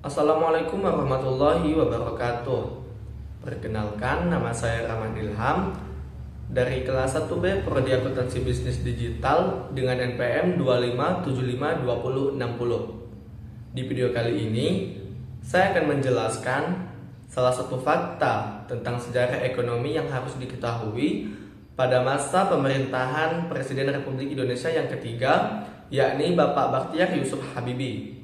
Assalamualaikum warahmatullahi wabarakatuh. Perkenalkan, nama saya Rahman Ilham dari kelas 1B Prodi Akuntansi Bisnis Digital dengan NPM 25752060. Di video kali ini, saya akan menjelaskan salah satu fakta tentang sejarah ekonomi yang harus diketahui pada masa pemerintahan Presiden Republik Indonesia yang ketiga, yakni Bapak Bakhtiar Yusuf Habibie.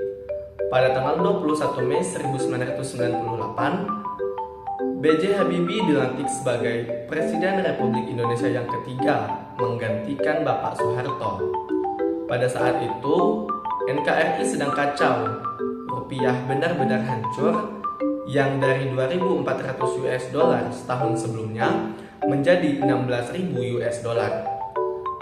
Pada tanggal 21 Mei 1998, B.J. Habibie dilantik sebagai Presiden Republik Indonesia yang ketiga, menggantikan Bapak Soeharto. Pada saat itu, NKRI sedang kacau, rupiah benar-benar hancur, yang dari 2.400 US dollar setahun sebelumnya menjadi 16.000 US dollar.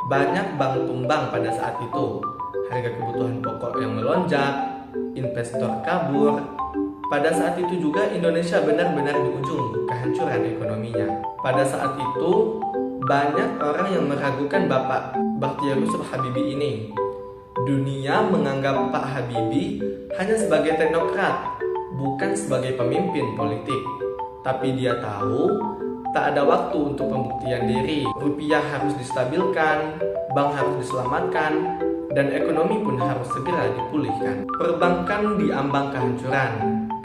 Banyak bank tumbang pada saat itu, harga kebutuhan pokok yang melonjak, investor kabur. Pada saat itu juga Indonesia benar-benar di ujung kehancuran ekonominya. Pada saat itu banyak orang yang meragukan Bapak Bakhtiar Yusuf Habibie ini. Dunia menganggap Pak Habibie hanya sebagai teknokrat, bukan sebagai pemimpin politik. Tapi dia tahu tak ada waktu untuk pembuktian diri. Rupiah harus distabilkan, bank harus diselamatkan, dan ekonomi pun harus segera dipulihkan. Perbankan diambang kehancuran,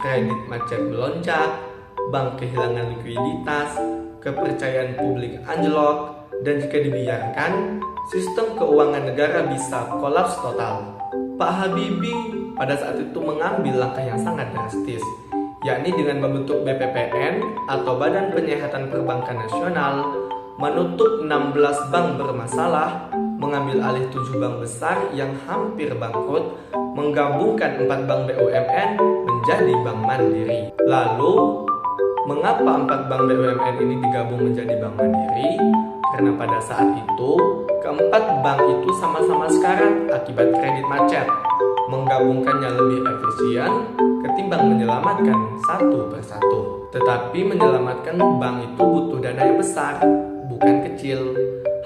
kredit macet melonjak, bank kehilangan likuiditas, kepercayaan publik anjlok, dan jika dibiarkan, sistem keuangan negara bisa kolaps total. Pak Habibie pada saat itu mengambil langkah yang sangat drastis, yakni dengan membentuk BPPN atau Badan Penyihatan Perbankan Nasional, menutup 16 bank bermasalah, mengambil alih 7 bank besar yang hampir bangkrut, menggabungkan 4 bank BUMN menjadi bank mandiri. Lalu, mengapa 4 bank BUMN ini digabung menjadi bank mandiri? Karena pada saat itu, keempat bank itu sama-sama sekarat akibat kredit macet. Menggabungkannya lebih efisien ketimbang menyelamatkan satu persatu. Tetapi menyelamatkan bank itu butuh dana yang besar, bukan kecil.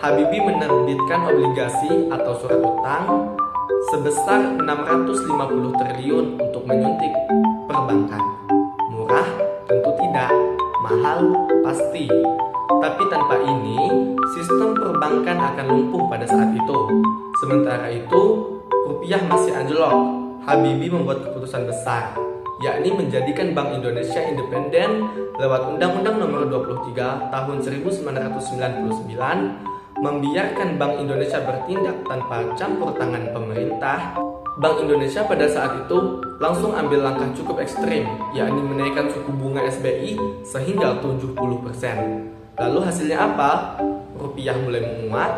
Habibie menerbitkan obligasi atau surat utang sebesar 650 triliun untuk menyuntik perbankan. Murah? Tentu tidak. Mahal? Pasti. Tapi tanpa ini, sistem perbankan akan lumpuh pada saat itu. Sementara itu, rupiah masih anjlok. Habibie membuat keputusan besar, yakni menjadikan Bank Indonesia independen lewat Undang-Undang Nomor 23 Tahun 1999, membiarkan Bank Indonesia bertindak tanpa campur tangan pemerintah. Bank Indonesia pada saat itu langsung ambil langkah cukup ekstrim, yakni menaikkan suku bunga SBI sehingga 70%. Lalu hasilnya apa? Rupiah mulai menguat,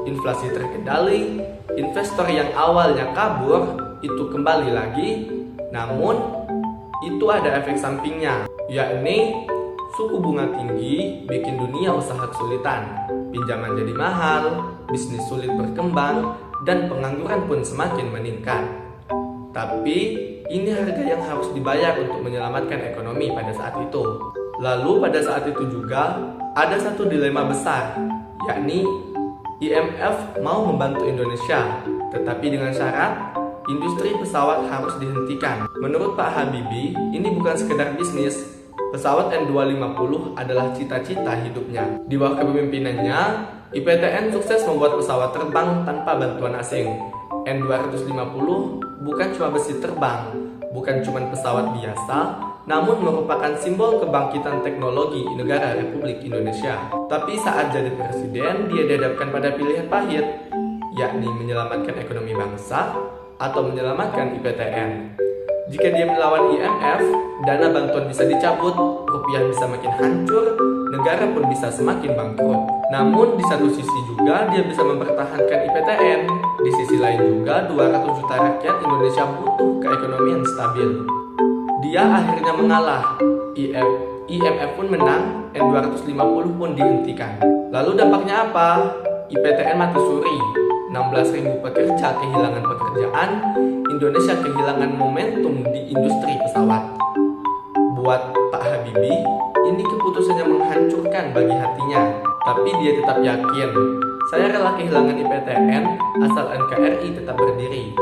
inflasi terkendali, investor yang awalnya kabur itu kembali lagi. Namun itu ada efek sampingnya, yakni suku bunga tinggi bikin dunia usaha kesulitan, pinjaman jadi mahal, bisnis sulit berkembang, dan pengangguran pun semakin meningkat. Tapi ini harga yang harus dibayar untuk menyelamatkan ekonomi pada saat itu. Lalu pada saat itu juga ada satu dilema besar, yakni IMF mau membantu Indonesia, tetapi dengan syarat industri pesawat harus dihentikan. Menurut Pak Habibie, ini bukan sekedar bisnis. Pesawat N250 adalah cita-cita hidupnya. Di bawah kepemimpinannya, IPTN sukses membuat pesawat terbang tanpa bantuan asing. N250 bukan cuma besi terbang, bukan cuma pesawat biasa, namun merupakan simbol kebangkitan teknologi negara Republik Indonesia. Tapi saat jadi presiden, dia dihadapkan pada pilihan pahit, yakni menyelamatkan ekonomi bangsa atau menyelamatkan IPTN. Jika dia melawan IMF, dana bantuan bisa dicabut, rupiah bisa makin hancur, negara pun bisa semakin bangkrut. Namun di satu sisi juga dia bisa mempertahankan IPTN. Di sisi lain juga 200 juta rakyat Indonesia butuh keekonomian stabil. Dia akhirnya mengalah, IMF pun menang, N250 pun dihentikan. Lalu dampaknya apa? IPTN mati suri, 16.000 pekerja kehilangan pekerjaan, Indonesia kehilangan momentum di industri pesawat. Buat Pak Habibie, ini keputusannya menghancurkan bagi hatinya. Tapi dia tetap yakin, saya rela kehilangan IPTN asal NKRI tetap berdiri.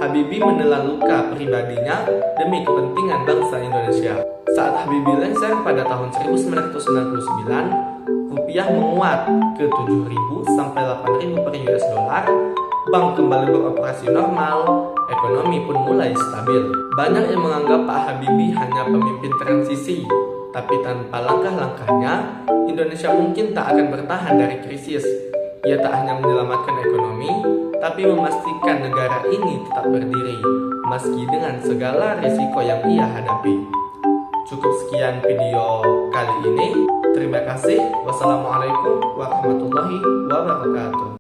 Habibie menelan luka pribadinya demi kepentingan bangsa Indonesia. Saat Habibie lengser pada tahun 1999, rupiah menguat ke 7.000 sampai 8.000 per US dollar, bank kembali beroperasi normal, ekonomi pun mulai stabil. Banyak yang menganggap Pak Habibie hanya pemimpin transisi, tapi tanpa langkah-langkahnya, Indonesia mungkin tak akan bertahan dari krisis. Ia tak hanya menyelamatkan ekonomi, tapi memastikan negara ini tetap berdiri, meski dengan segala risiko yang ia hadapi. Cukup sekian video kali ini. Terima kasih. Wassalamualaikum warahmatullahi wabarakatuh.